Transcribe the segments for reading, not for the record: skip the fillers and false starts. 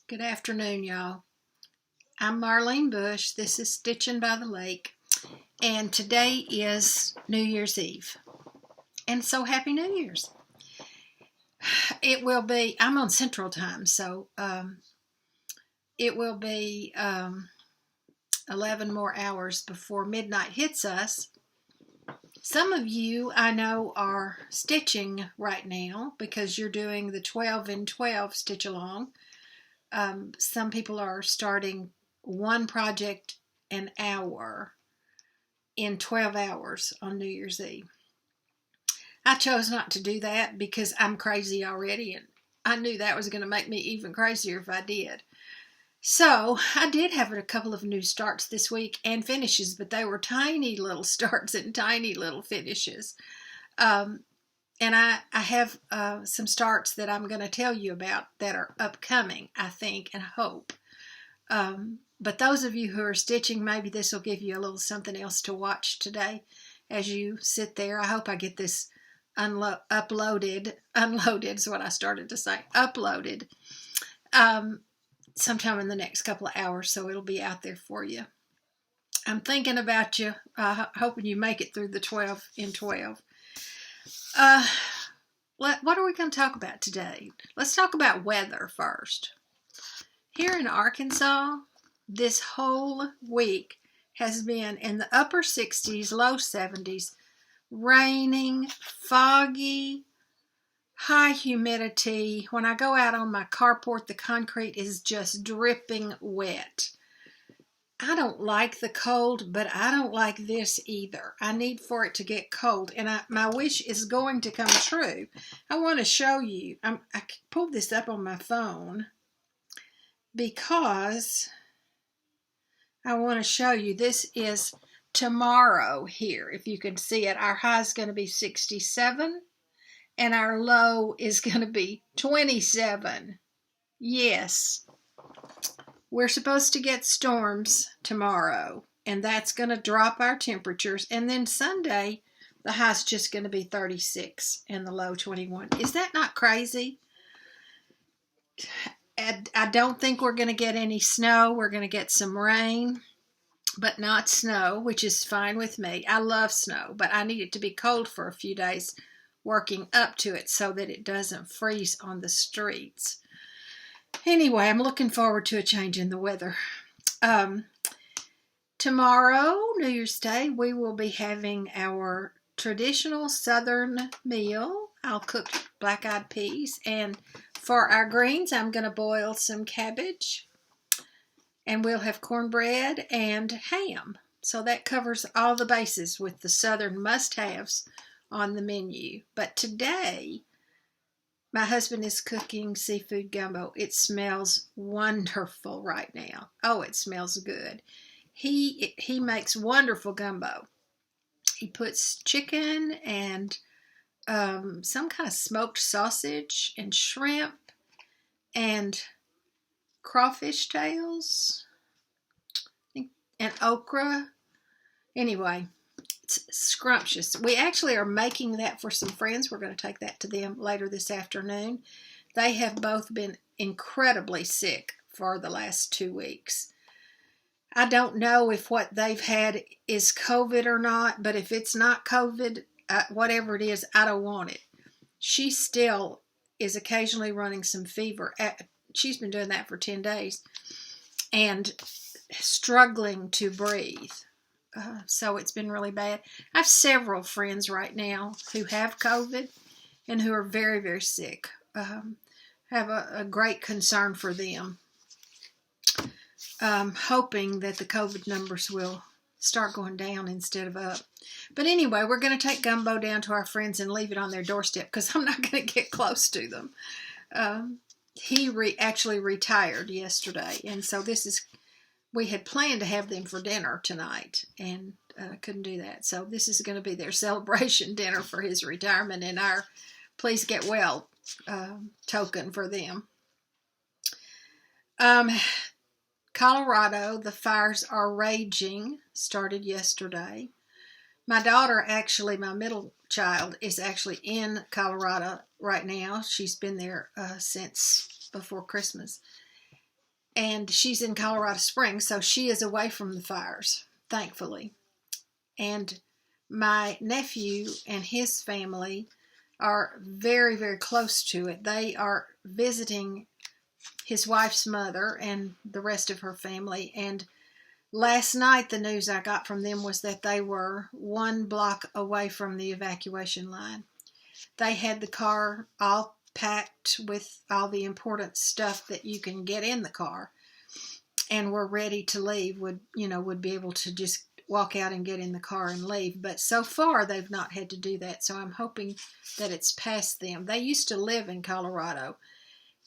Good afternoon, y'all. I'm Marlene Bush. This is Stitching by the Lake, and today is New Year's Eve. And so happy New Year's. It will be, I'm on Central Time, so it will be 11 more hours before midnight hits us. Some of you I know are stitching right now because you're doing the 12 in 12 stitch along. Some people are starting one project an hour in 12 hours on New Year's Eve. I chose not to do that because I'm crazy already, and I knew that was going to make me even crazier if I did. So I did have a couple of new starts this week and finishes, but they were tiny little starts and tiny little finishes. And I have some starts that I'm going to tell you about that are upcoming, I think, and hope. But those of you who are stitching, maybe this will give you a little something else to watch today as you sit there. I hope I get this unloaded is what I started to say, uploaded sometime in the next couple of hours, so it'll be out there for you. I'm thinking about you, hoping you make it through the 12 in 12. What are we going to talk about today? Let's talk about weather first. Here in Arkansas, this whole week has been in the upper 60s, low 70s, raining, foggy, high humidity. When I go out on my carport, the concrete is just dripping wet. I don't like the cold, but I don't like this either. I need for it to get cold, and my wish is going to come true. I want to show you. I pulled this up on my phone because I want to show you. This is tomorrow here. If you can see it, our high is going to be 67, and our low is going to be 27. Yes. We're supposed to get storms tomorrow, and that's going to drop our temperatures. And then Sunday, the high's just going to be 36 and the low 21. Is that not crazy? I don't think we're going to get any snow. We're going to get some rain, but not snow, which is fine with me. I love snow, but I need it to be cold for a few days working up to it so that it doesn't freeze on the streets. Anyway, I'm looking forward to a change in the weather. Tomorrow, New Year's Day, we will be having our traditional Southern meal. I'll cook black-eyed peas, and for our greens, I'm going to boil some cabbage, and we'll have cornbread and ham. So that covers all the bases with the Southern must-haves on the menu. But today, my husband is cooking seafood gumbo. It smells wonderful right now. Oh, it smells good. He makes wonderful gumbo. He puts chicken and some kind of smoked sausage and shrimp and crawfish tails and okra. Anyway, it's scrumptious. We actually are making that for some friends. We're going to take that to them later this afternoon. They have both been incredibly sick for the last 2 weeks. I don't know if what they've had is COVID or not, but if it's not COVID, whatever it is, I don't want it. She still is occasionally running some fever. She's been doing that for 10 days and struggling to breathe. So it's been really bad. I have several friends right now who have COVID and who are very, very sick. Have a great concern for them. Hoping that the COVID numbers will start going down instead of up. But anyway, we're going to take gumbo down to our friends and leave it on their doorstep because I'm not going to get close to them. He actually retired yesterday, and so we had planned to have them for dinner tonight, and couldn't do that. So this is going to be their celebration dinner for his retirement and our please get well token for them. Colorado, the fires are raging, started yesterday. My daughter, actually, my middle child, is actually in Colorado right now. She's been there since before Christmas. And she's in Colorado Springs, so she is away from the fires, thankfully. And my nephew and his family are very, very close to it. They are visiting his wife's mother and the rest of her family. And last night, the news I got from them was that they were 1 block away from the evacuation line. They had the car all packed with all the important stuff that you can get in the car, and were ready to leave. Would be able to just walk out and get in the car and leave. But so far, they've not had to do that. So I'm hoping that it's past them. They used to live in Colorado,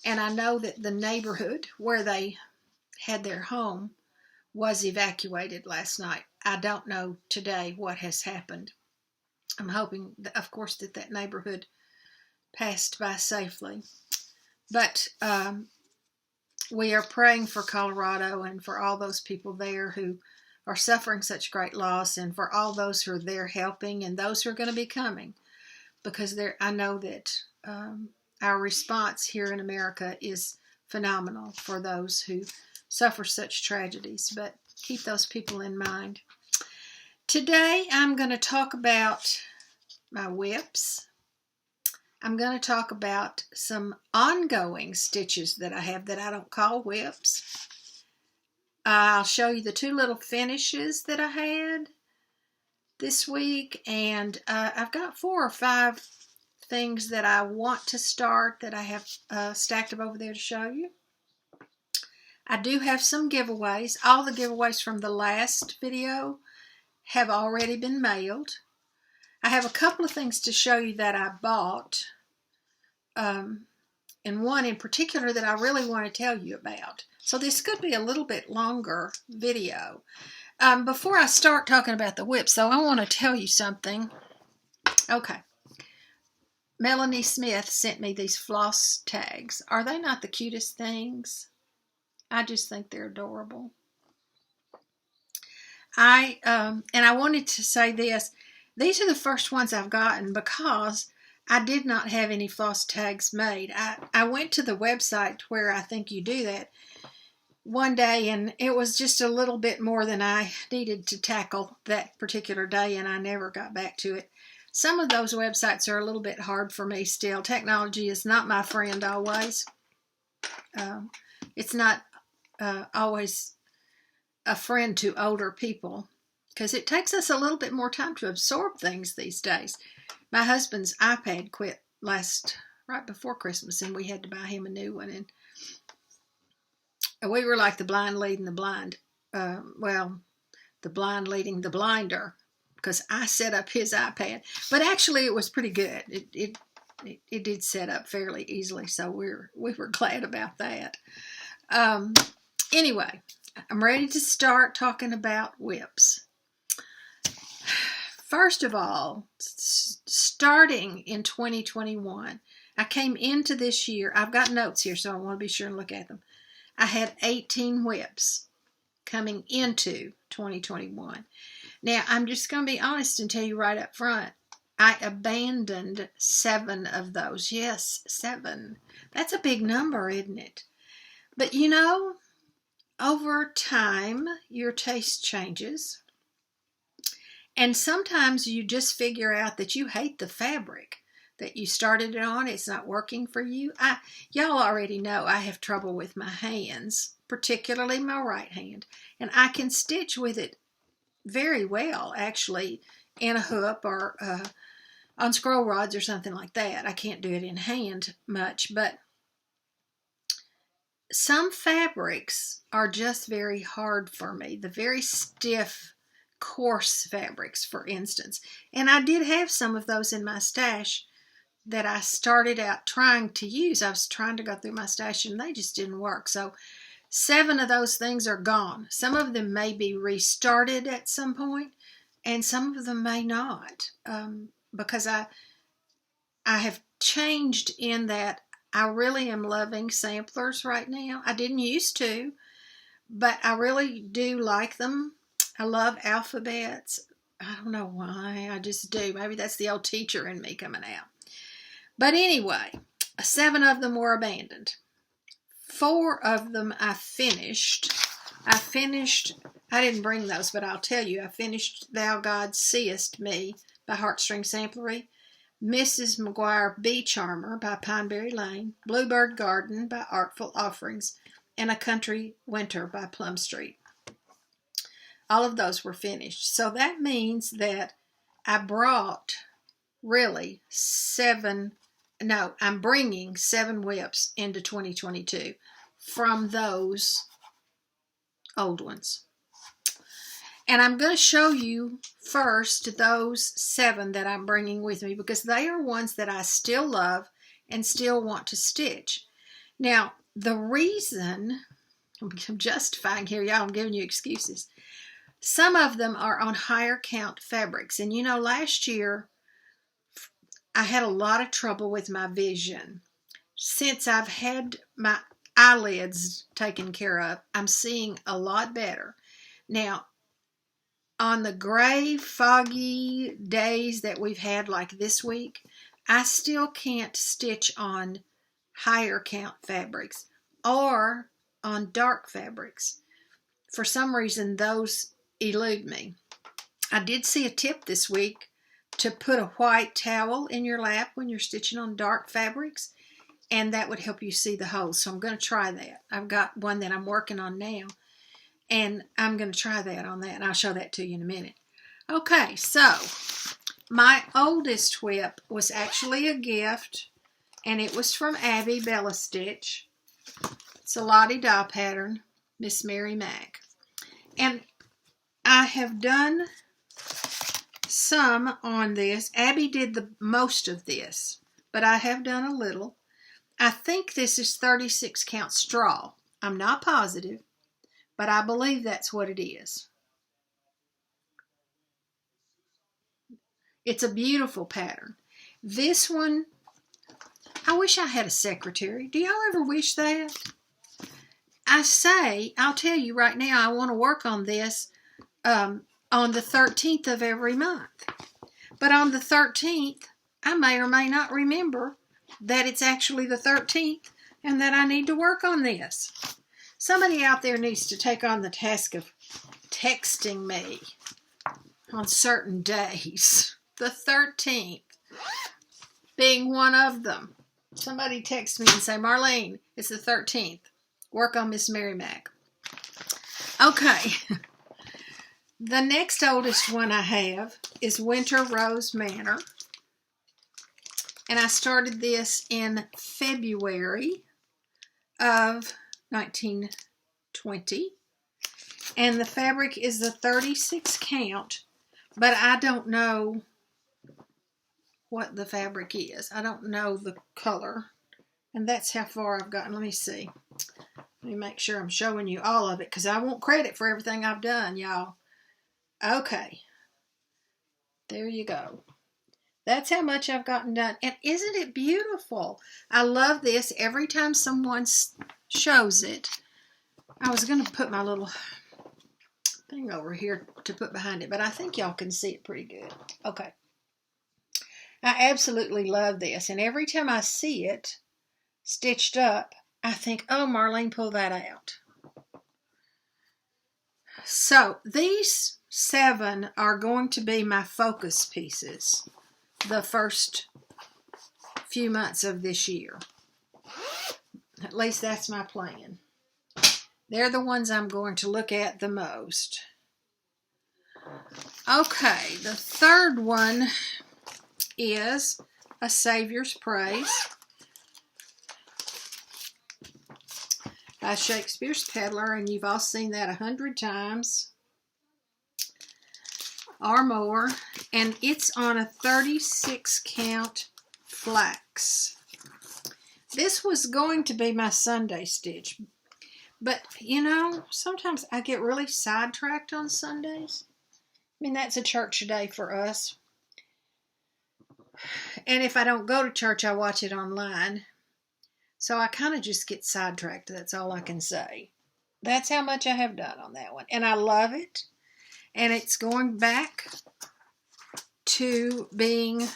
and I know that the neighborhood where they had their home was evacuated last night. I don't know today what has happened. I'm hoping, of course, that neighborhood passed by safely. But we are praying for Colorado and for all those people there who are suffering such great loss, and for all those who are there helping and those who are going to be coming, because I know that our response here in America is phenomenal for those who suffer such tragedies. But keep those people in mind. Today I'm going to talk about my whips. I'm going to talk about some ongoing stitches that I have that I don't call whips. I'll show you the 2 little finishes that I had this week, and I've got 4 or 5 things that I want to start that I have stacked up over there to show you. I do have some giveaways. All the giveaways from the last video have already been mailed. I have a couple of things to show you that I bought, and one in particular that I really want to tell you about. So this could be a little bit longer video. Before I start talking about the whips, though, I want to tell you something. Okay. Melanie Smith sent me these floss tags. Are they not the cutest things? I just think they're adorable. And I wanted to say this. These are the first ones I've gotten because I did not have any floss tags made. I went to the website where I think you do that one day, and it was just a little bit more than I needed to tackle that particular day, and I never got back to it. Some of those websites are a little bit hard for me still. Technology is not my friend always. It's not always a friend to older people, because it takes us a little bit more time to absorb things these days. My husband's iPad quit right before Christmas, and we had to buy him a new one. And we were like the blind leading the blind. The blind leading the blinder, because I set up his iPad. But actually, it was pretty good. It did set up fairly easily, so we were glad about that. Anyway, I'm ready to start talking about whips. First of all, starting in 2021, I came into this year, I've got notes here, so I want to be sure and look at them. I had 18 whips coming into 2021. Now, I'm just going to be honest and tell you right up front, I abandoned 7 of those. Yes, 7. That's a big number, isn't it? But you know, over time, your taste changes. And sometimes you just figure out that you hate the fabric that you started it on. It's not working for you. Y'all already know I have trouble with my hands, particularly my right hand. And I can stitch with it very well, actually, in a hoop or on scroll rods or something like that. I can't do it in hand much, but some fabrics are just very hard for me. The very stiff, coarse fabrics, for instance. And I did have some of those in my stash that I started out trying to use. I was trying to go through my stash and they just didn't work. So 7 of those things are gone. Some of them may be restarted at some point, and some of them may not, because I have changed in that I really am loving samplers right now. I didn't used to, but I really do like them. I love alphabets. I don't know why. I just do. Maybe that's the old teacher in me coming out. But anyway, 7 of them were abandoned. 4 of them I finished. I didn't bring those, but I'll tell you, I finished Thou God Seest Me by Heartstring Samplery, Mrs. McGuire Bee Charmer by Pineberry Lane, Bluebird Garden by Artful Offerings, and A Country Winter by Plum Street. All of those were finished. So that means that I brought really I'm bringing 7 whips into 2022 from those old ones. And I'm going to show you first those 7 that I'm bringing with me because they are ones that I still love and still want to stitch. Now, the reason, I'm justifying here, y'all, I'm giving you excuses. Some of them are on higher count fabrics. And you know, last year, I had a lot of trouble with my vision. Since I've had my eyelids taken care of, I'm seeing a lot better. Now, on the gray, foggy days that we've had like this week, I still can't stitch on higher count fabrics or on dark fabrics. For some reason, those elude me. I did see a tip this week to put a white towel in your lap when you're stitching on dark fabrics, and that would help you see the holes. So I'm going to try that. I've got one that I'm working on now, and I'm going to try that on that, and I'll show that to you in a minute. Okay, so my oldest whip was actually a gift, and it was from Abby Bella Stitch. It's a Lottie Doll pattern, Miss Mary Mac. And I have done some on this. Abby did the most of this, but I have done a little. I think this is 36 count straw. I'm not positive, but I believe that's what it is. It's a beautiful pattern. This one, I wish I had a secretary. Do y'all ever wish that? I'll tell you right now, I want to work on this on the 13th of every month. But on the 13th, I may or may not remember that it's actually the 13th and that I need to work on this. Somebody out there needs to take on the task of texting me on certain days. The 13th being one of them. Somebody text me and say, Marlene, it's the 13th. Work on Miss Mary Mac. Okay. The next oldest one I have is Winter Rose Manor. And I started this in February of 1920. And the fabric is the 36 count, but I don't know what the fabric is. I don't know the color. And that's how far I've gotten. Let me see. Let me make sure I'm showing you all of it because I want credit for everything I've done, y'all. Okay. There you go. That's how much I've gotten done. And isn't it beautiful? I love this. Every time someone shows it, I was going to put my little thing over here to put behind it, but I think y'all can see it pretty good. Okay. I absolutely love this. And every time I see it stitched up, I think, oh, Marlene, pull that out. So these 7 are going to be my focus pieces the first few months of this year. At least that's my plan. They're the ones I'm going to look at the most. Okay, the third one is A Savior's Praise by Shakespeare's Peddler, and you've all seen that 100 times or more, and it's on a 36 count flax. This was going to be my Sunday stitch, but you know, sometimes I get really sidetracked on Sundays. I mean, that's a church day for us, and if I don't go to church, I watch it online. So I kind of just get sidetracked. That's all I can say. That's how much I have done on that one. And I love it. And it's going back to being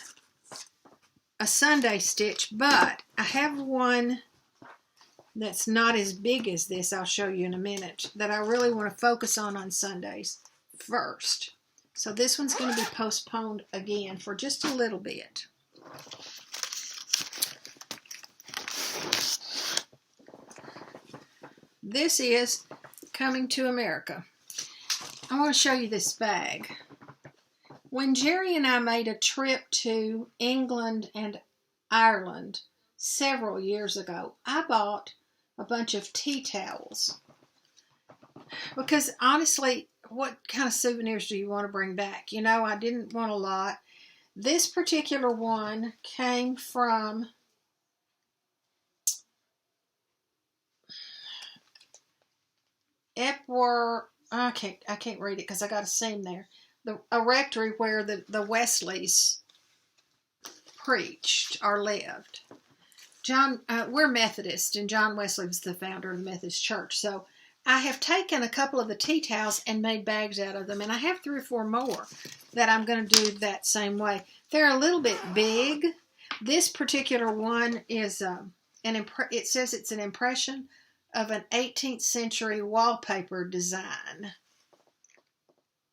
a Sunday stitch. But I have one that's not as big as this, I'll show you in a minute, that I really want to focus on Sundays first. So this one's going to be postponed again for just a little bit. This is Coming to America. I want to show you this bag. When Jerry and I made a trip to England and Ireland several years ago, I bought a bunch of tea towels. Because honestly, what kind of souvenirs do you want to bring back? You know, I didn't want a lot. This particular one came from Epworth. I can't read it because I got a seam there. A rectory where the Wesleys preached or lived. We're Methodist, and John Wesley was the founder of the Methodist Church. So I have taken a couple of the tea towels and made bags out of them, and I have 3 or 4 more that I'm going to do that same way. They're a little bit big. This particular one is it says it's an impression of an 18th century wallpaper design.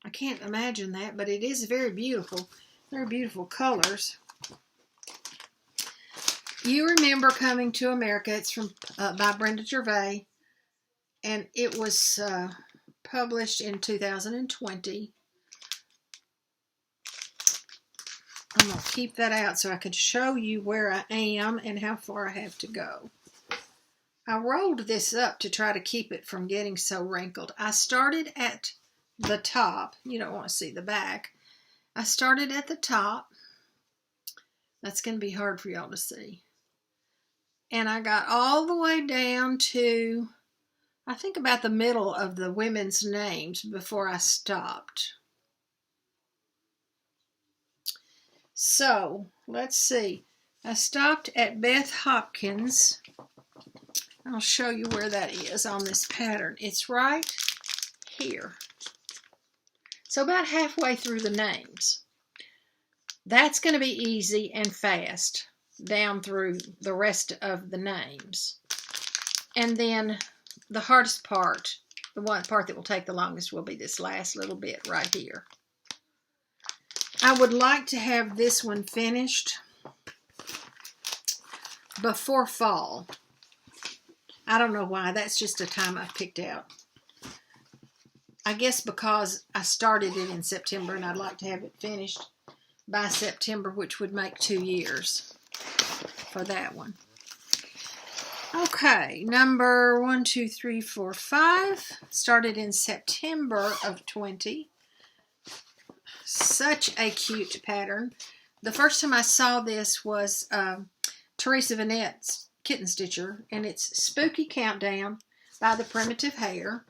I can't imagine that, but it is very beautiful. Very beautiful colors. You remember Coming to America. It's from by Brenda Gervais, and it was published in 2020. I'm going to keep that out so I can show you where I am and how far I have to go. I rolled this up to try to keep it from getting so wrinkled. I started at the top. You don't want to see the back. I started at the top. That's going to be hard for y'all to see. And I got all the way down to, I think, about the middle of the women's names before I stopped. So, let's see. I stopped at Beth Hopkins. I'll show you where that is on this pattern. It's right here. So about halfway through the names. That's going to be easy and fast down through the rest of the names. And then the hardest part, the one part that will take the longest, will be this last little bit right here. I would like to have this one finished before fall. I don't know why. That's just a time I've picked out. I guess because I started it in September and I'd like to have it finished by September, which would make 2 years for that one. Okay, number 1, 2, 3, 4, 5. Started in September of 20. Such a cute pattern. The first time I saw this was Teresa Vanette's Kitten Stitcher, and it's Spooky Countdown by the Primitive Hare.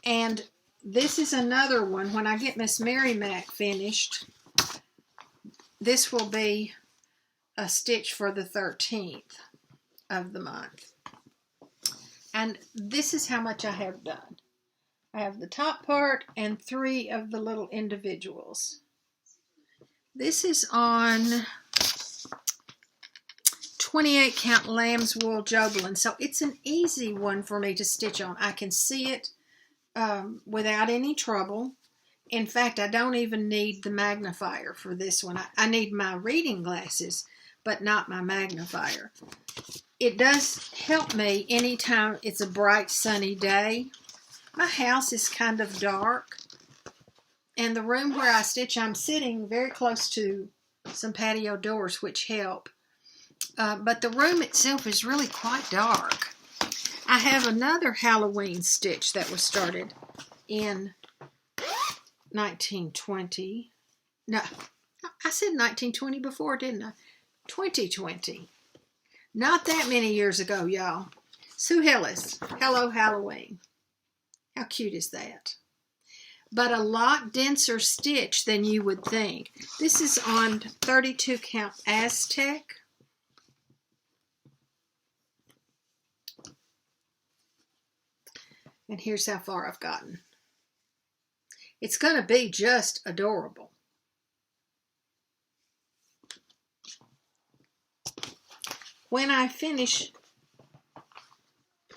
And this is another one. When I get Miss Mary Mac finished, this will be a stitch for the 13th of the month. And this is how much I have done. I have the top part and 3 of the little individuals. This is on 28 count lamb's wool Jobelin, so it's an easy one for me to stitch on. I can see it without any trouble. In fact, I don't even need the magnifier for this one. I need my reading glasses, but not my magnifier. It does help me anytime it's a bright sunny day. My house is kind of dark, and the room where I stitch, I'm sitting very close to some patio doors, which help. But the room itself is really quite dark. I have another Halloween stitch that was started in 1920. No, I said 1920 before, didn't I? 2020. Not that many years ago, y'all. Sue Hillis, Hello Halloween. How cute is that? But a lot denser stitch than you would think. This is on 32 count Aztec. And here's how far I've gotten. It's going to be just adorable. When I finish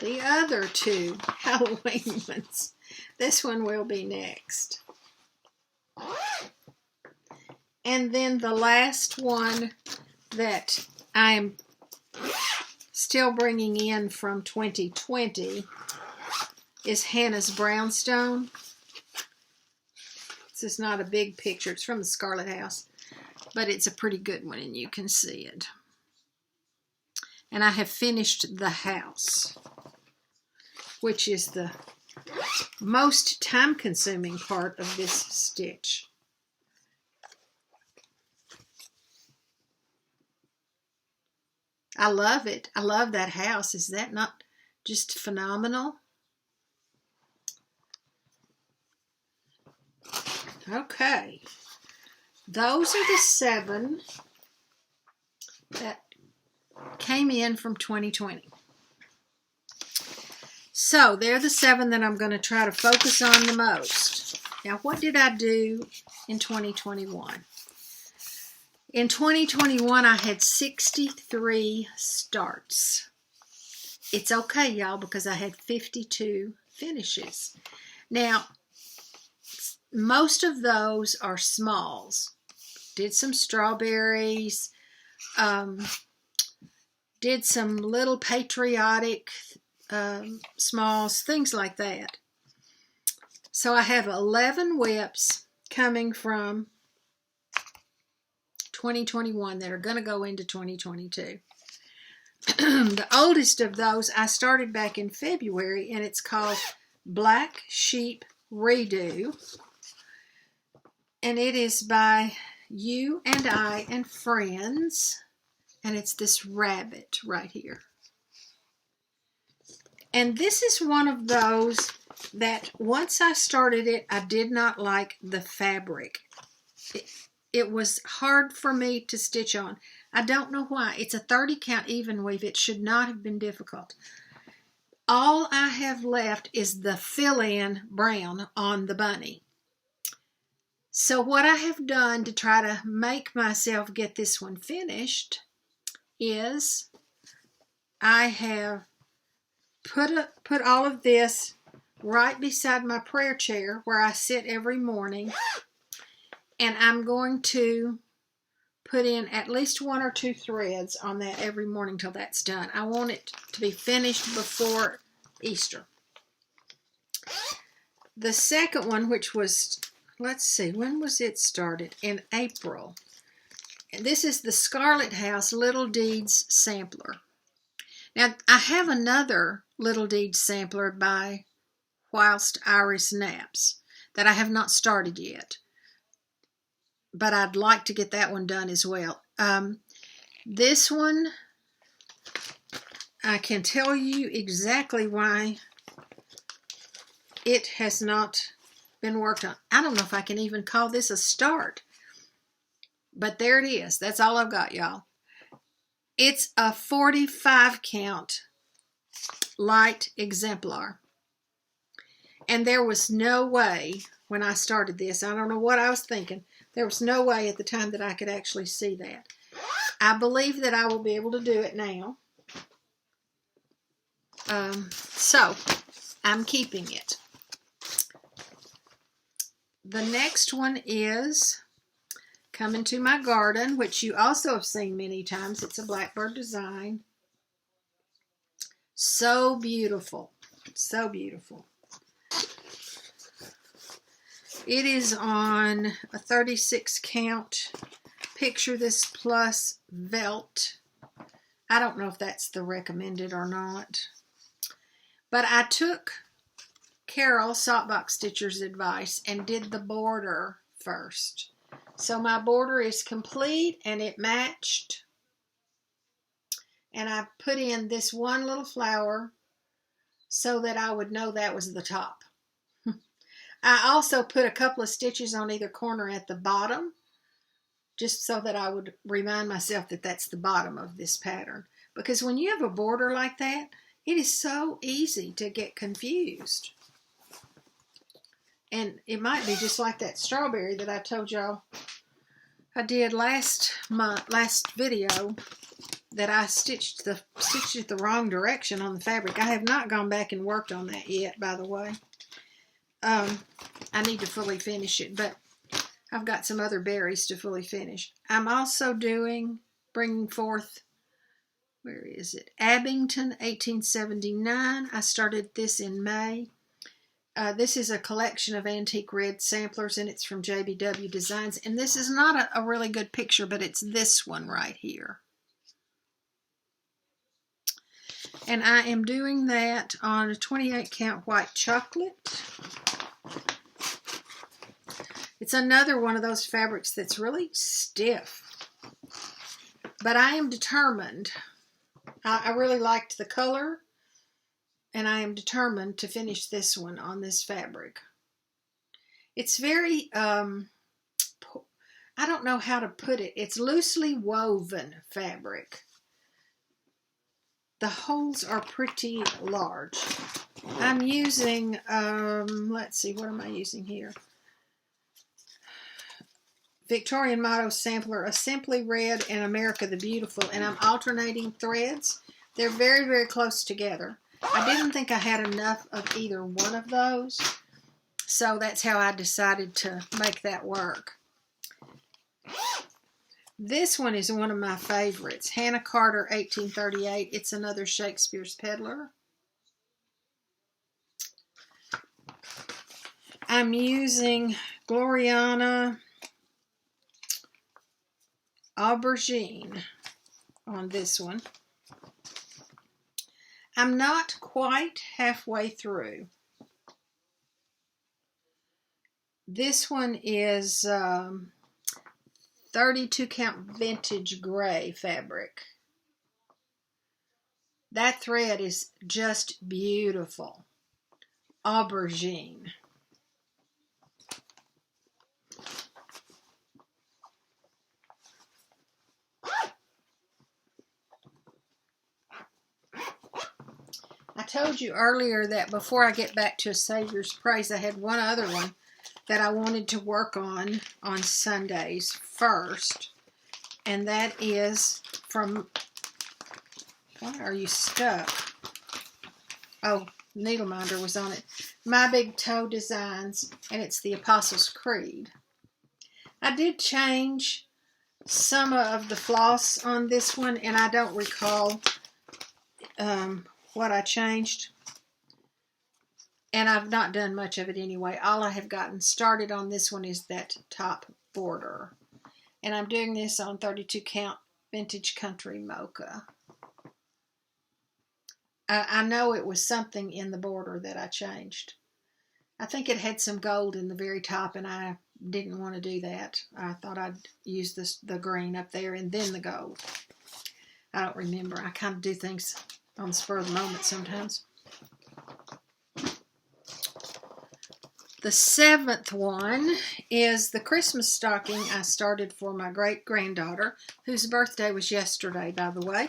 the other two Halloween ones. This one will be next. And then the last one that I'm still bringing in from 2020 is Hannah's Brownstone. This is not a big picture. It's from the Scarlet house, but it's a pretty good one, and you can see it. And I have finished the house, which is the most time-consuming part of this stitch. I love it. I love that house. Is that not just phenomenal? Okay. Those are the 7 that came in from 2020. So they're the 7 that I'm going to try to focus on the most. Now, what did I do in 2021? In 2021, I had 63 starts. It's okay, y'all, because I had 52 finishes. Now, most of those are smalls. Did some strawberries, did some little patriotic smalls, things like that. So I have 11 whips coming from 2021 that are going to go into 2022. The oldest of those I started back in February, and it's called Black Sheep Redo. And it is by You and I and Friends. And it's this rabbit right here. And this is one of those that once I started it, I did not like the fabric. It was hard for me to stitch on. I don't know why. It's a 30 count even weave. It should not have been difficult. All I have left is the fill-in brown on the bunny. So what I have done to try to make myself get this one finished is I have put all of this right beside my prayer chair where I sit every morning, and I'm going to put in at least 1 or 2 threads on that every morning till that's done. I want it to be finished before Easter. The second one, which was, let's see, when was it started? In April. And this is the Scarlet House Little Deeds Sampler. Now, I have another Little Deeds Sampler by Whilst Iris Naps that I have not started yet, but I'd like to get that one done as well. This one, I can tell you exactly why it has not been worked on. I don't know if I can even call this a start, but there it is. That's all I've got, y'all. It's a 45 count light exemplar. And there was no way when I started this, I don't know what I was thinking, there was no way at the time that I could actually see that. I believe that I will be able to do it now. So, I'm keeping it. The next one is Coming to My Garden, which you also have seen many times. It's a Blackbird design. So beautiful. So beautiful. It is on a 36 count. Picture This Plus Velt. I don't know if that's the recommended or not. But I took Carol Sockbox Stitcher's advice and did the border first. So my border is complete and it matched. And I put in this one little flower so that I would know that was the top. I also put a couple of stitches on either corner at the bottom, just so that I would remind myself that that's the bottom of this pattern. Because when you have a border like that, it is so easy to get confused. And it might be just like that strawberry that I told y'all I did last video. that I stitched it the wrong direction on the fabric. I have not gone back and worked on that yet, by the way. I need to fully finish it, but I've got some other berries to fully finish. I'm also bringing forth, where is it? Abington, 1879. I started this in May. This is a collection of antique red samplers, and it's from JBW Designs. And this is not a really good picture, but it's this one right here. And I am doing that on a 28 count white chocolate. It's another one of those fabrics that's really stiff. But I am determined. I really liked the color, and I am determined to finish this one on this fabric. It's very, I don't know how to put it. It's loosely woven fabric. The holes are pretty large. I'm using, let's see, what am I using here? Victorian Motto Sampler, a Simply Red and America the Beautiful, and I'm alternating threads. They're very, very close together. I didn't think I had enough of either one of those, so that's how I decided to make that work. This one is one of my favorites, Hannah Carter, 1838. It's another Shakespeare's Peddler. I'm using Gloriana Aubergine on this one. I'm not quite halfway through. This one is 32 count vintage gray fabric. That thread is just beautiful. Aubergine. I told you earlier that before I get back to A Savior's Praise, I had one other one that I wanted to work on Sundays first. And that is from, why are you stuck? Oh, Needleminder was on it. My Big Toe Designs, and it's the Apostles' Creed. I did change some of the floss on this one, and I don't recall what I changed, and I've not done much of it anyway. All I have gotten started on this one is that top border, and I'm doing this on 32 count vintage country mocha. I know it was something in the border that I changed. I think it had some gold in the very top, and I didn't want to do that. I thought I'd use the green up there and then the gold. I don't remember. I kind of do things on the spur of the moment sometimes. The 7th one is the Christmas stocking I started for my great-granddaughter, whose birthday was yesterday, by the way.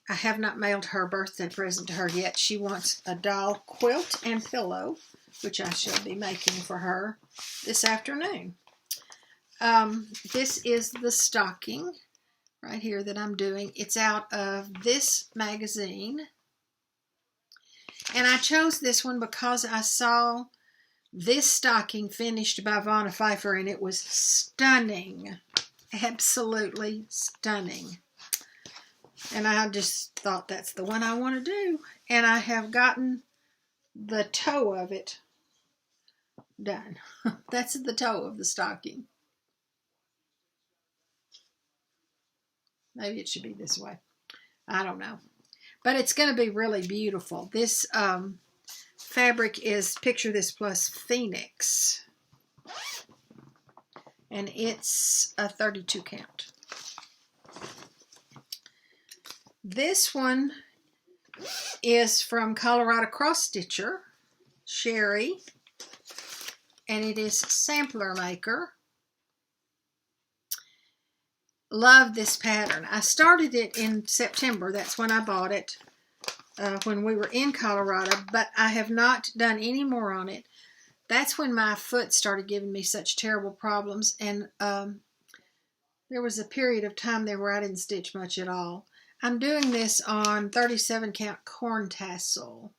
I have not mailed her birthday present to her yet. She wants a doll quilt and pillow, which I shall be making for her this afternoon. This is the stocking right here that I'm doing. It's out of this magazine. And I chose this one because I saw this stocking finished by Vonna Pfeiffer, and it was stunning. Absolutely stunning. And I just thought that's the one I want to do. And I have gotten the toe of it done. That's the toe of the stocking. Maybe it should be this way. I don't know. But it's going to be really beautiful. This fabric is Picture This Plus Phoenix. And it's a 32 count. This one is from Colorado Cross Stitcher, Sherry. And it is Sampler Maker. Love this pattern. I started it in September. That's when I bought it, when we were in Colorado, but I have not done any more on it. That's when my foot started giving me such terrible problems, and there was a period of time there where I didn't stitch much at all. I'm doing this on 37 count corn tassel.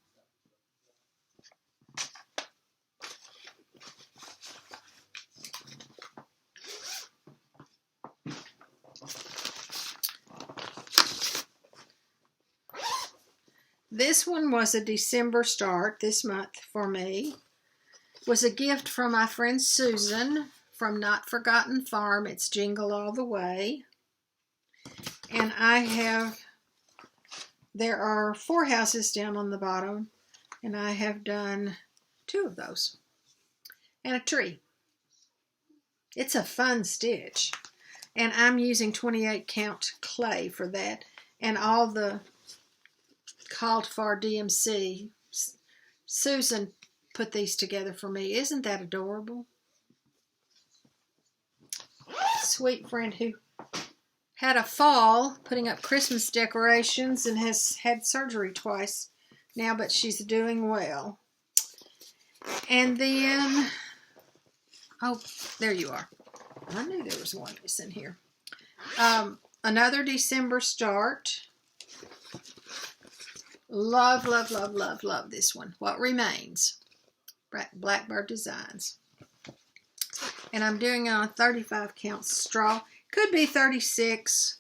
This one was a December start this month for me. It was a gift from my friend Susan from Not Forgotten Farm. It's Jingle All the Way. And there are 4 houses down on the bottom, and I have done 2 of those. And a tree. It's a fun stitch. And I'm using 28 count clay for that. And all the called for DMC. Susan put these together for me. Isn't that adorable? Sweet friend who had a fall putting up Christmas decorations and has had surgery twice now, but she's doing well. And then, oh, there you are. I knew there was one missing here. Another December start. Love, love, love, love, love this one. What Remains. Blackbird Designs. And I'm doing it on 35 count straw. Could be 36.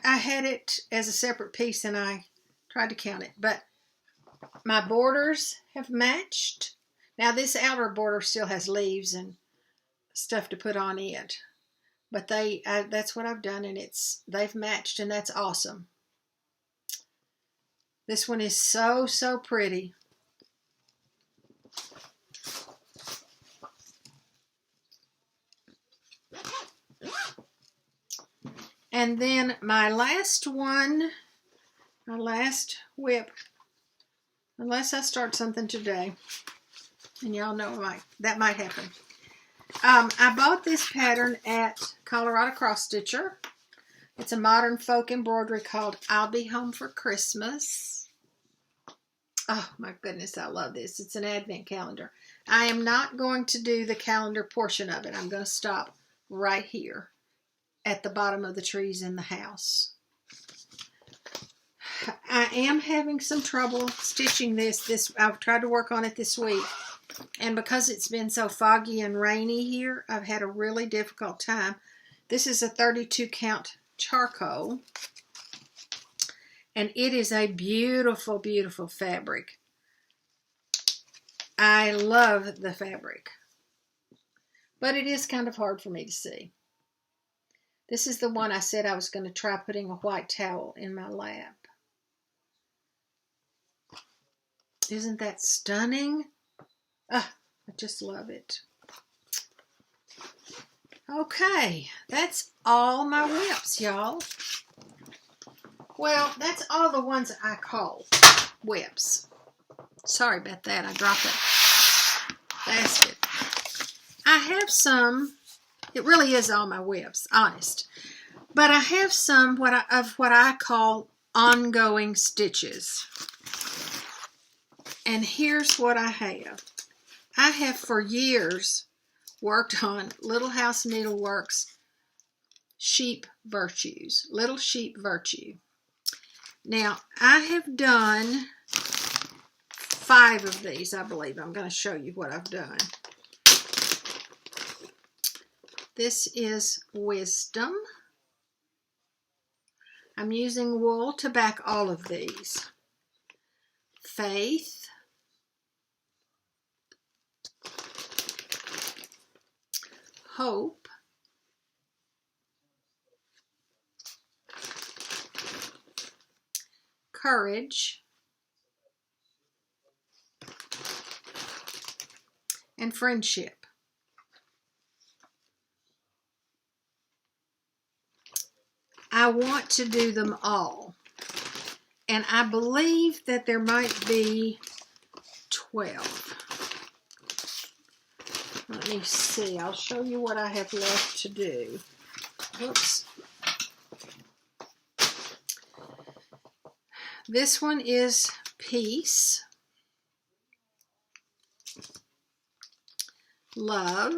I had it as a separate piece and I tried to count it. But my borders have matched. Now this outer border still has leaves and stuff to put on it. But that's what I've done, and they've matched, and that's awesome. This one is so, so pretty. And then my last one, my last whip, unless I start something today, and y'all know that might happen. I bought this pattern at Colorado Cross Stitcher. It's a modern folk embroidery called I'll Be Home for Christmas. Oh my goodness, I love this. It's an advent calendar. I am not going to do the calendar portion of it. I'm going to stop right here at the bottom of the trees in the house. I am having some trouble stitching this. I've tried to work on it this week. And because it's been so foggy and rainy here, I've had a really difficult time. This is a 32 count charcoal. And it is a beautiful, beautiful fabric. I love the fabric. But it is kind of hard for me to see. This is the one I said I was going to try putting a white towel in my lap. Isn't that stunning? Ah, I just love it. Okay, that's all my whips, y'all. Well, that's all the ones I call whips. Sorry about that. I dropped that basket. I have some, it really is all my whips, honest. But I have some of what I call ongoing stitches. And here's what I have. I have for years worked on Little House Needleworks Sheep Virtues, Little Sheep Virtue. Now, I have done 5 of these, I believe. I'm going to show you what I've done. This is Wisdom. I'm using wool to back all of these. Faith. Hope. Courage. And Friendship. I want to do them all. And I believe that there might be 12. Let me see. I'll show you what I have left to do. Whoops. This one is Peace, Love,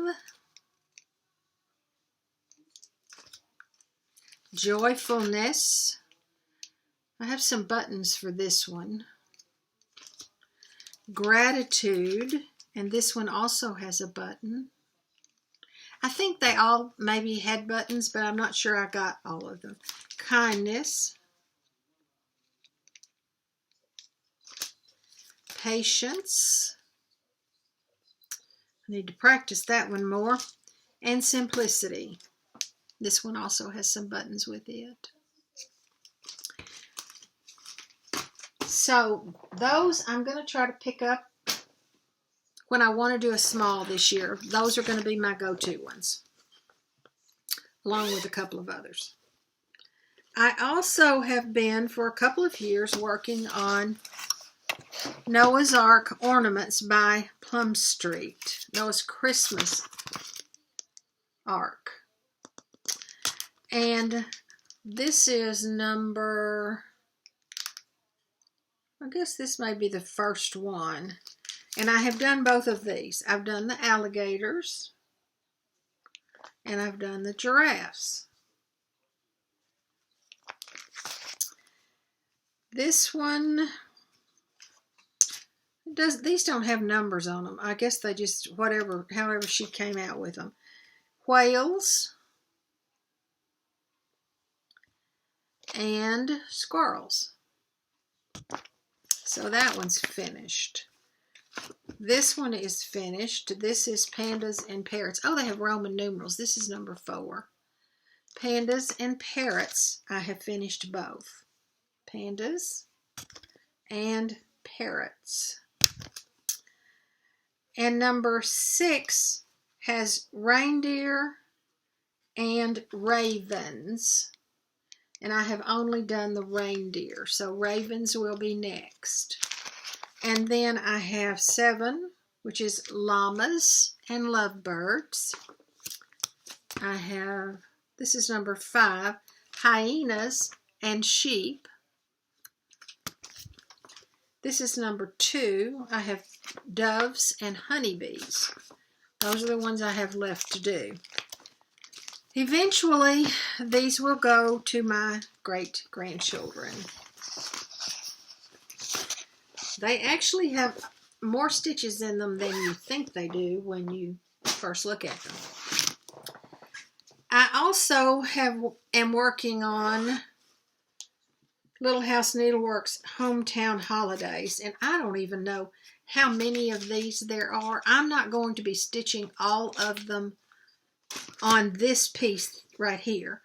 Joyfulness. I have some buttons for this one. Gratitude, and this one also has a button. I think they all maybe had buttons, but I'm not sure I got all of them. Kindness. Patience. I need to practice that one more. And simplicity. This one also has some buttons with it. So those I'm going to try to pick up when I want to do a small this year. Those are going to be my go-to ones, along with a couple of others. I also have been for a couple of years working on Noah's Ark ornaments by Plum Street. Noah's Christmas Ark. And this is number, I guess this may be the first one. And I have done both of these. I've done the alligators and I've done the giraffes. This one, these don't have numbers on them. I guess they just, however she came out with them. Whales and squirrels. So that one's finished. This one is finished. This is pandas and parrots. Oh, they have Roman numerals. This is number 4. Pandas and parrots. I have finished both. Pandas and parrots. And number 6 has reindeer and ravens. And I have only done the reindeer. So ravens will be next. And then I have 7, which is llamas and lovebirds. I have, this is number 5, hyenas and sheep. This is number 2. I have doves and honeybees. Those are the ones I have left to do. Eventually, these will go to my great-grandchildren. They actually have more stitches in them than you think they do when you first look at them. I also am working on Little House Needleworks Hometown Holidays, and I don't even know how many of these there are. I'm not going to be stitching all of them on this piece right here,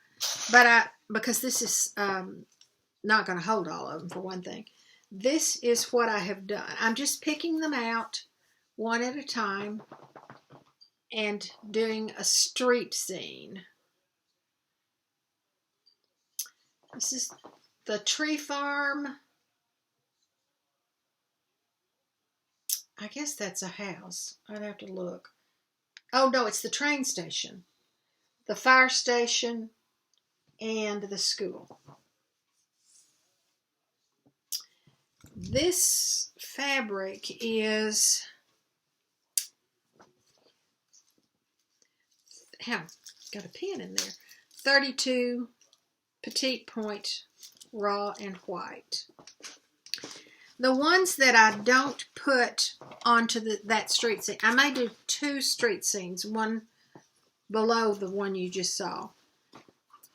but because this is not going to hold all of them, for one thing. This is what I have done. I'm just picking them out one at a time and doing a street scene. This is the tree farm. I guess that's a house. I'd have to look. Oh, no, it's the train station, the fire station, and the school. This fabric is, got a pin in there, 32 petite point raw and white. The ones that I don't put onto that street scene, I may do 2 street scenes, one below the one you just saw.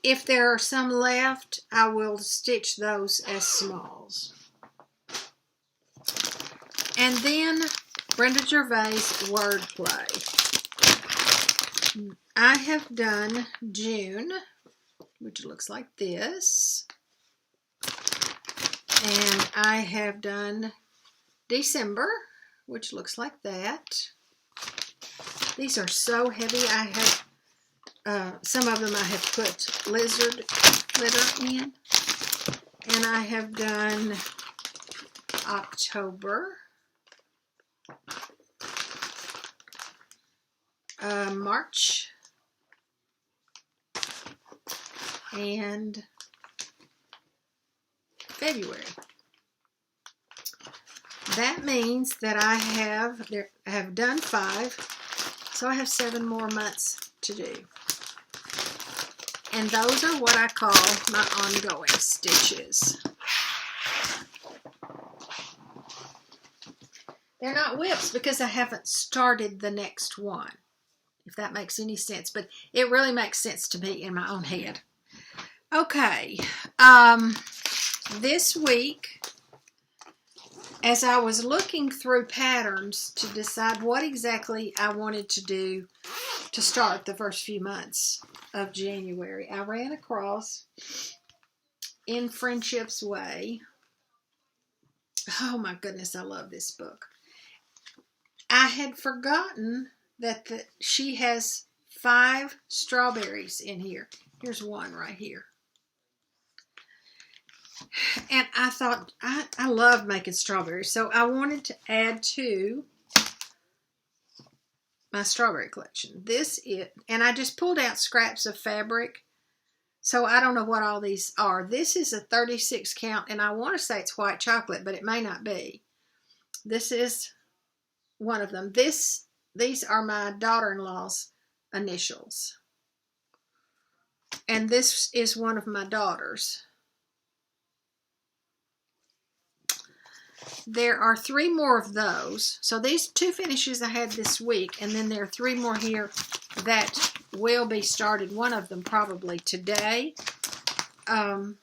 If there are some left, I will stitch those as smalls. And then Brenda Gervais wordplay. I have done June, which looks like this. And I have done December, which looks like that. These are so heavy. I have, some of them I have put lizard glitter in. And I have done October, March, and February. That means that I have done 5, so I have 7 more months to do. And those are what I call my ongoing stitches. They're not whips because I haven't started the next one, if that makes any sense. But it really makes sense to me in my own head. Okay, this week, as I was looking through patterns to decide what exactly I wanted to do to start the first few months of January, I ran across In Friendship's Way. Oh my goodness, I love this book. I had forgotten that she has 5 strawberries in here. Here's one right here. And I thought, I love making strawberries, so I wanted to add to my strawberry collection. This is, and I just pulled out scraps of fabric, so I don't know what all these are. This is a 36 count, and I want to say it's white chocolate, but it may not be. This is one of them. These are my daughter-in-law's initials. And this is one of my daughters. There are 3 more of those. So these 2 finishes I had this week, and then there are 3 more here that will be started. One of them probably today. And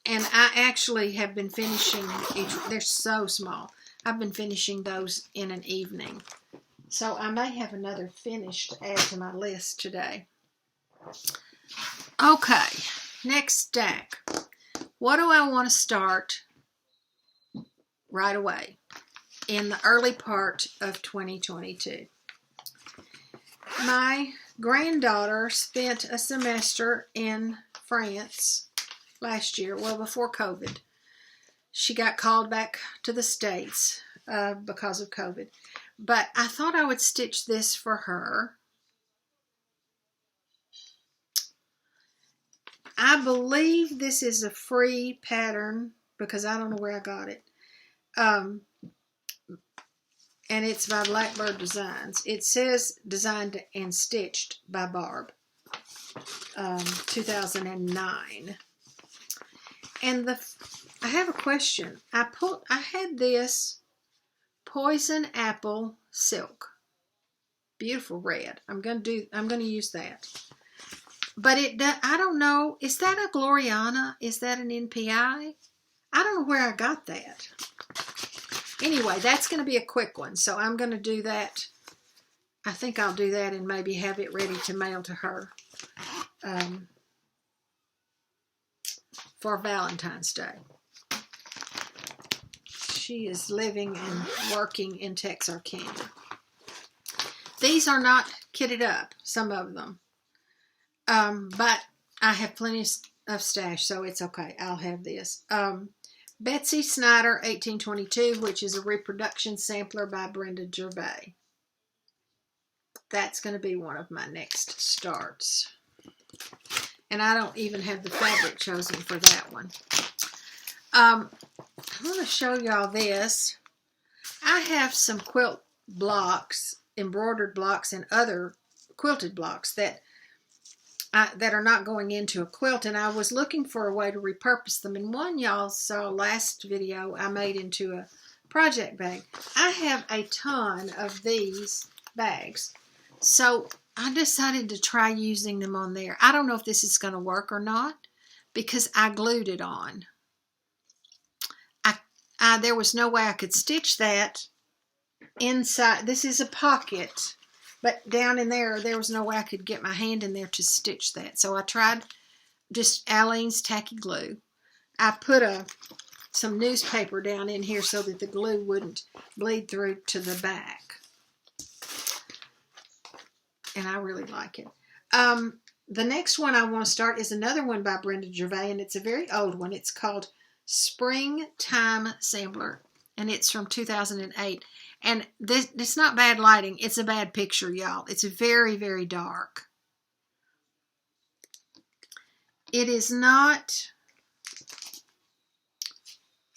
I actually have been finishing each. They're so small. I've been finishing those in an evening. So I may have another finish to add to my list today. Okay, next stack. What do I want to start right away in the early part of 2022? My granddaughter spent a semester in France last year, well, before COVID. She got called back to the States because of COVID. But I thought I would stitch this for her. I believe this is a free pattern because I don't know where I got it. And it's by Blackbird Designs. It says designed and stitched by Barb. 2009. And I have a question. I had this Poison Apple Silk. Beautiful red. I'm going to use that. But I don't know, is that a Gloriana? Is that an NPI? I don't know where I got that. Anyway, that's going to be a quick one, so I'm going to do that. I think I'll do that and maybe have it ready to mail to her for Valentine's Day. She is living and working in Texarkana. These are not kitted up, some of them. But I have plenty of stash, so it's okay. I'll have this. Betsy Snyder, 1822, which is a reproduction sampler by Brenda Gervais. That's going to be one of my next starts. And I don't even have the fabric chosen for that one. I'm going to show y'all this. I have some quilt blocks, embroidered blocks, and other quilted blocks that are not going into a quilt, and I was looking for a way to repurpose them. And one y'all saw last video I made into a project bag. I have a ton of these bags, so I decided to try using them on there. I don't know if this is going to work or not because I glued it on. There was no way I could stitch that inside. This is a pocket. But down in there was no way I could get my hand in there to stitch that. So I tried just Aleene's tacky glue. I put some newspaper down in here so that the glue wouldn't bleed through to the back. And I really like it. The next one I want to start is another one by Brenda Gervais, and it's a very old one. It's called Springtime Sampler, and it's from 2008. And it's not bad lighting. It's a bad picture, y'all. It's very, very dark. It is not...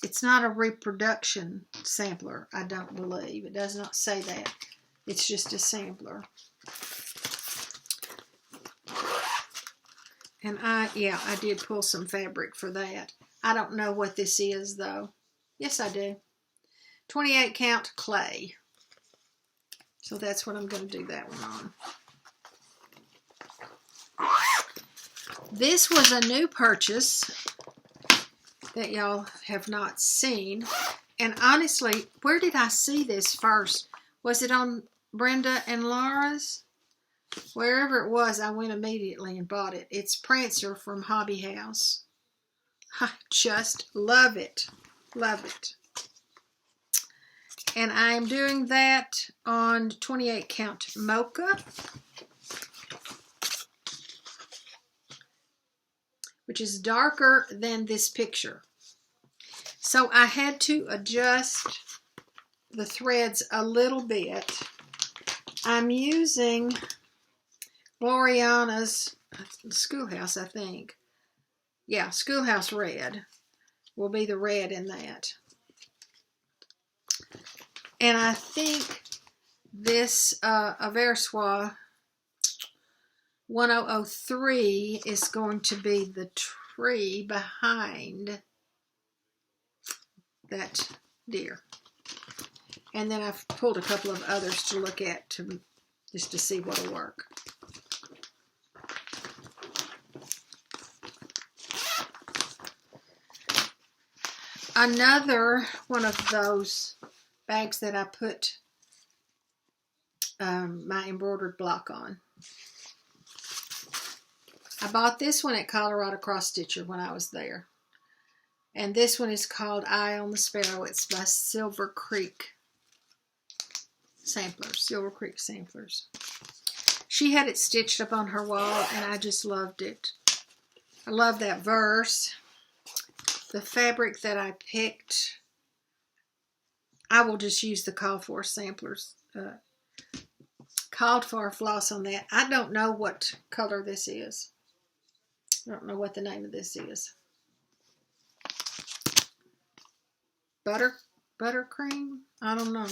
It's not a reproduction sampler, I don't believe. It does not say that. It's just a sampler. And I did pull some fabric for that. I don't know what this is though. Yes, I do. 28 count clay. So that's what I'm going to do that one on. This was a new purchase that y'all have not seen. And honestly, where did I see this first? Was it on Brenda and Laura's? Wherever it was, I went immediately and bought it. It's Prancer from Hobby House. I just love it. Love it. And I'm doing that on 28 count mocha, which is darker than this picture. So I had to adjust the threads a little bit. I'm using Gloriana's Schoolhouse, I think. Yeah, Schoolhouse Red will be the red in that. And I think this Aversois 1003 is going to be the tree behind that deer. And then I've pulled a couple of others to look at just to see what'll work. Another one of those bags that I put my embroidered block on. I bought this one at Colorado Cross Stitcher when I was there. And this one is called Eye on the Sparrow. It's by Silver Creek Samplers. Silver Creek Samplers. She had it stitched up on her wall and I just loved it. I love that verse. The fabric that I picked, I will just use the called for samplers, called for floss on that. I don't know what color this is. I don't know what the name of this is. Buttercream? I don't know.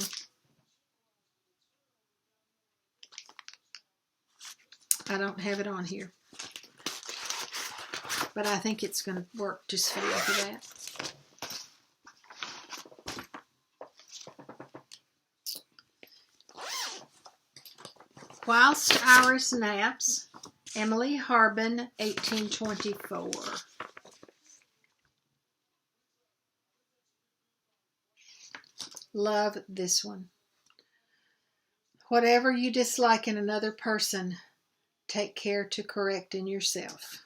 I don't have it on here. But I think it's going to work just fine for that. Whilst Iris Naps, Emily Harbin, 1824. Love this one. Whatever you dislike in another person, take care to correct in yourself.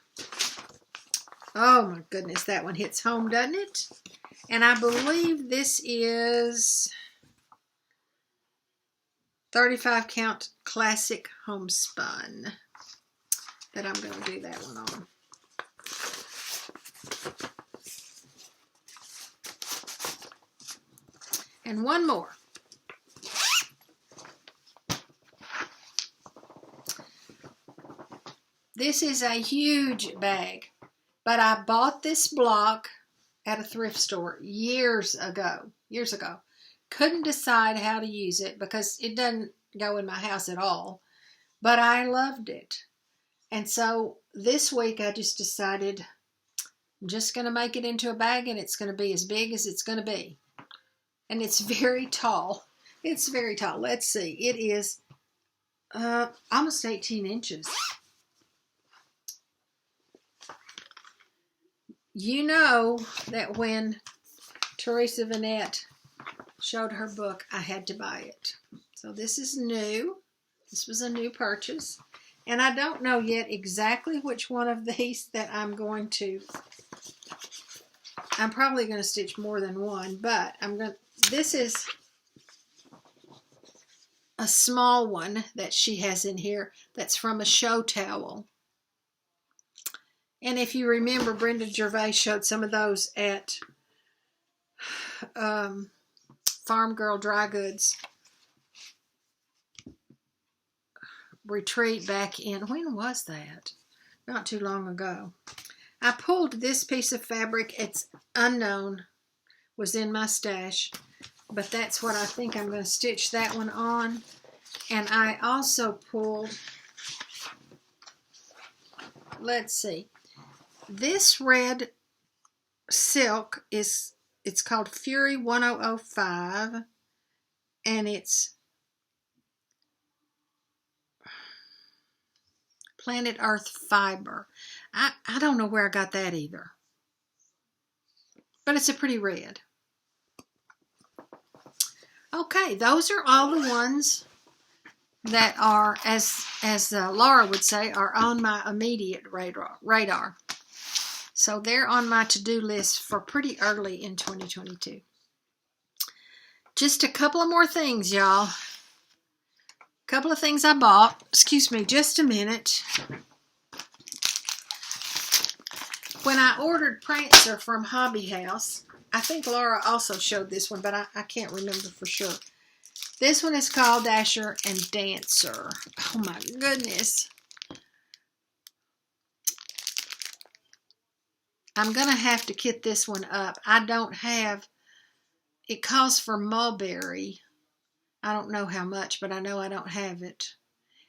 Oh my goodness, that one hits home, doesn't it? And I believe this is 35 count classic homespun that I'm going to do that one on. And one more. This is a huge bag. But I bought this block at a thrift store years ago. Couldn't decide how to use it because it doesn't go in my house at all. But I loved it. And so this week I just decided I'm just going to make it into a bag and it's going to be as big as it's going to be. And it's very tall. It's very tall. Let's see. It is almost 18 inches. You know that when Teresa Vanette showed her book, I had to buy it. So this is new. This was a new purchase. And I don't know yet exactly which one of these that I'm probably going to stitch more than one, but this is a small one that she has in here that's from a show towel. And if you remember, Brenda Gervais showed some of those at Farm Girl Dry Goods retreat back in, when was that? Not too long ago. I pulled this piece of fabric. It's unknown, was in my stash, but that's what I think I'm going to stitch that one on. And I also pulled, let's see, This red silk it's called Fury 1005, and it's Planet Earth fiber. I don't know where I got that either, but it's a pretty red. Okay, those are all the ones that are, as Laura would say, are on my immediate radar. So they're on my to-do list for pretty early in 2022. Just a couple of more things, y'all. A couple of things I bought. Excuse me just a minute. When I ordered Prancer from Hobby House, I think Laura also showed this one, but I can't remember for sure. This one is called Dasher and Dancer. Oh my goodness. I'm going to have to kit this one up. I don't have, it calls for mulberry. I don't know how much, but I know I don't have it.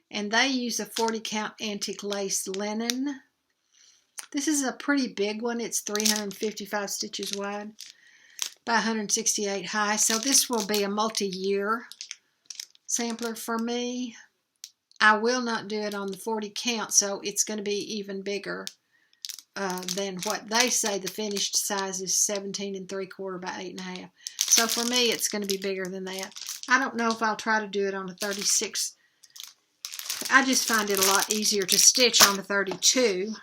And they use a 40 count antique lace linen. This is a pretty big one. It's 355 stitches wide by 168 high. So this will be a multi-year sampler for me. I will not do it on the 40 count, so it's going to be even bigger than what they say. The finished size is 17 3/4 by 8.5. So for me, it's going to be bigger than that. I don't know if I'll try to do it on a 36. I just find it a lot easier to stitch on the 32.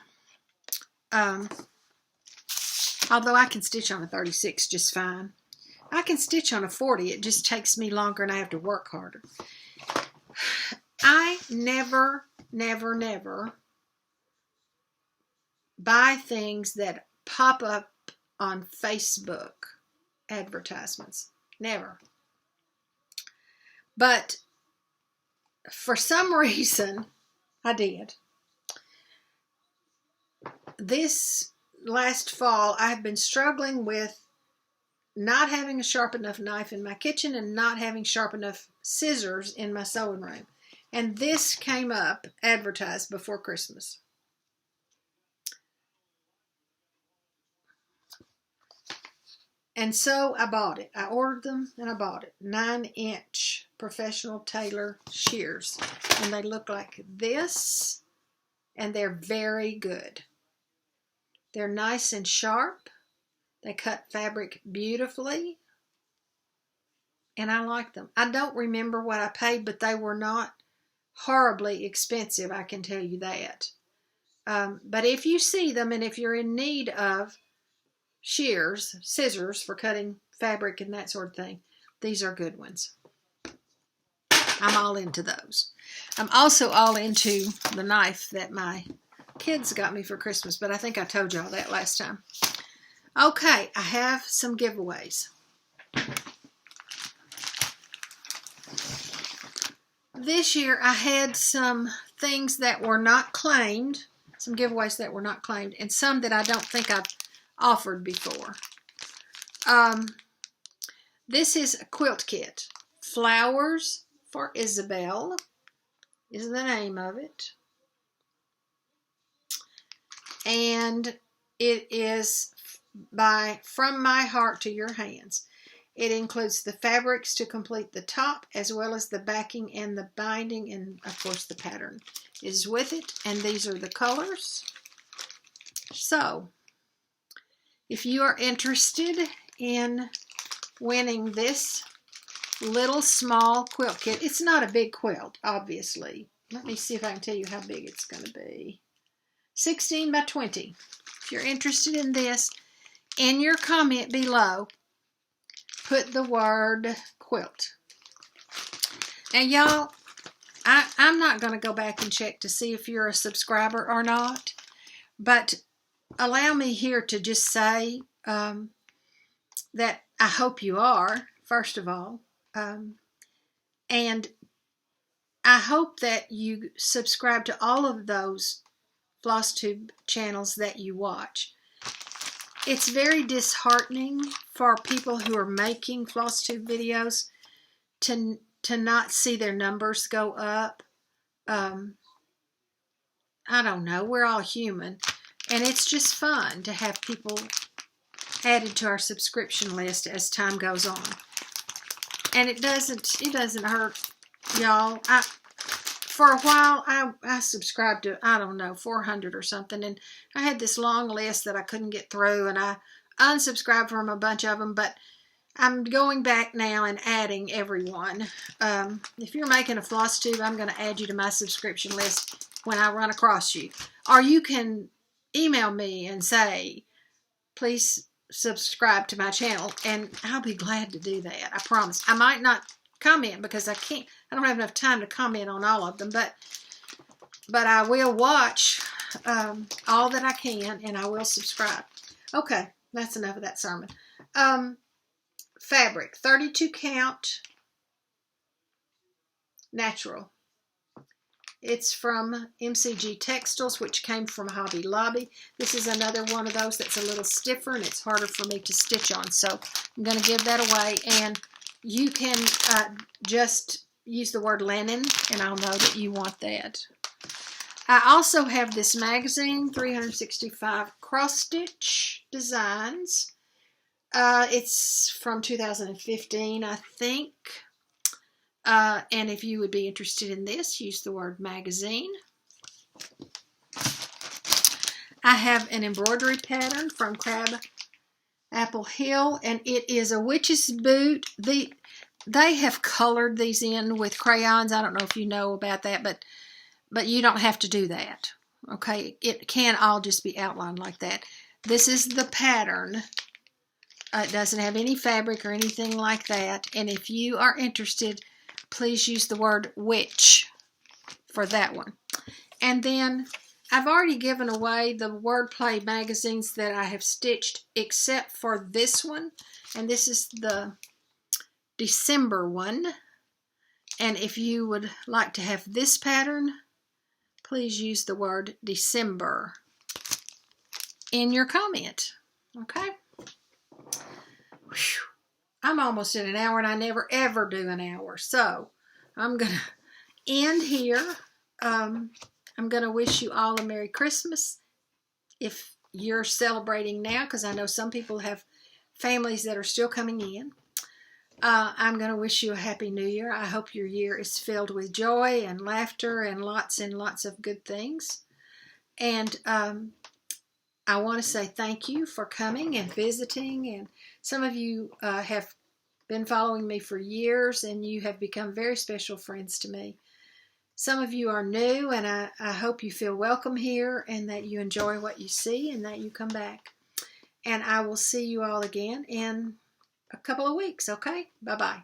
Although I can stitch on a 36 just fine. I can stitch on a 40. It just takes me longer and I have to work harder. I never buy things that pop up on Facebook advertisements. Never. But for some reason, I did. This last fall, I have been struggling with not having a sharp enough knife in my kitchen and not having sharp enough scissors in my sewing room. And this came up advertised before Christmas. And so I bought it. I ordered them and I bought it. 9-inch professional Tailor shears. And they look like this. And they're very good. They're nice and sharp. They cut fabric beautifully. And I like them. I don't remember what I paid, but they were not horribly expensive, I can tell you that. But if you see them and if you're in need of shears, scissors for cutting fabric and that sort of thing, these are good ones. I'm all into those. I'm also all into the knife that my kids got me for Christmas, but I think I told y'all that last time. Okay, I have some giveaways. This year I had some things that were not claimed, some giveaways that were not claimed, and some that I don't think I've offered before. This is a quilt kit. Flowers for Isabelle is the name of it. And it is by From My Heart to Your Hands. It includes the fabrics to complete the top, as well as the backing and the binding, and of course the pattern is with it. And these are the colors. So, if you are interested in winning this little small quilt kit, it's not a big quilt, obviously. Let me see if I can tell you how big it's going to be. 16 by 20. If you're interested in this, in your comment below, put the word quilt. Now, y'all, I'm not going to go back and check to see if you're a subscriber or not, but allow me here to just say that I hope you are, first of all, and I hope that you subscribe to all of those Flosstube channels that you watch. It's very disheartening for people who are making Flosstube videos to not see their numbers go up. I don't know. We're all human. And it's just fun to have people added to our subscription list as time goes on. And it doesn't hurt, y'all. For a while, I subscribed to, I don't know, 400 or something. And I had this long list that I couldn't get through. And I unsubscribed from a bunch of them. But I'm going back now and adding everyone. If you're making a Flosstube, I'm going to add you to my subscription list when I run across you. Or you can email me and say, please subscribe to my channel, and I'll be glad to do that. I promise. I might not comment because I don't have enough time to comment on all of them, but I will watch all that I can, and I will subscribe. Okay, that's enough of that sermon. Fabric, 32 count natural. It's from MCG Textiles, which came from Hobby Lobby. This is another one of those that's a little stiffer and it's harder for me to stitch on. So I'm going to give that away. And you can just use the word linen and I'll know that you want that. I also have this magazine, 365 Cross Stitch Designs. It's from 2015, I think. And if you would be interested in this, use the word magazine. I have an embroidery pattern from Crab Apple Hill, and it is a witch's boot. They have colored these in with crayons. I don't know if you know about that, but you don't have to do that. Okay, it can all just be outlined like that. This is the pattern. It doesn't have any fabric or anything like that. And if you are interested, please use the word witch for that one. And then I've already given away the wordplay magazines that I have stitched except for this one. And this is the December one. And if you would like to have this pattern, please use the word December in your comment. Okay? Whew. I'm almost at an hour, and I never ever do an hour. So I'm going to end here. I'm going to wish you all a Merry Christmas if you're celebrating now, because I know some people have families that are still coming in. I'm going to wish you a Happy New Year. I hope your year is filled with joy and laughter and lots of good things. And I want to say thank you for coming and visiting. And some of you have been following me for years, and you have become very special friends to me. Some of you are new, and I hope you feel welcome here and that you enjoy what you see and that you come back. And I will see you all again in a couple of weeks, okay? Bye-bye.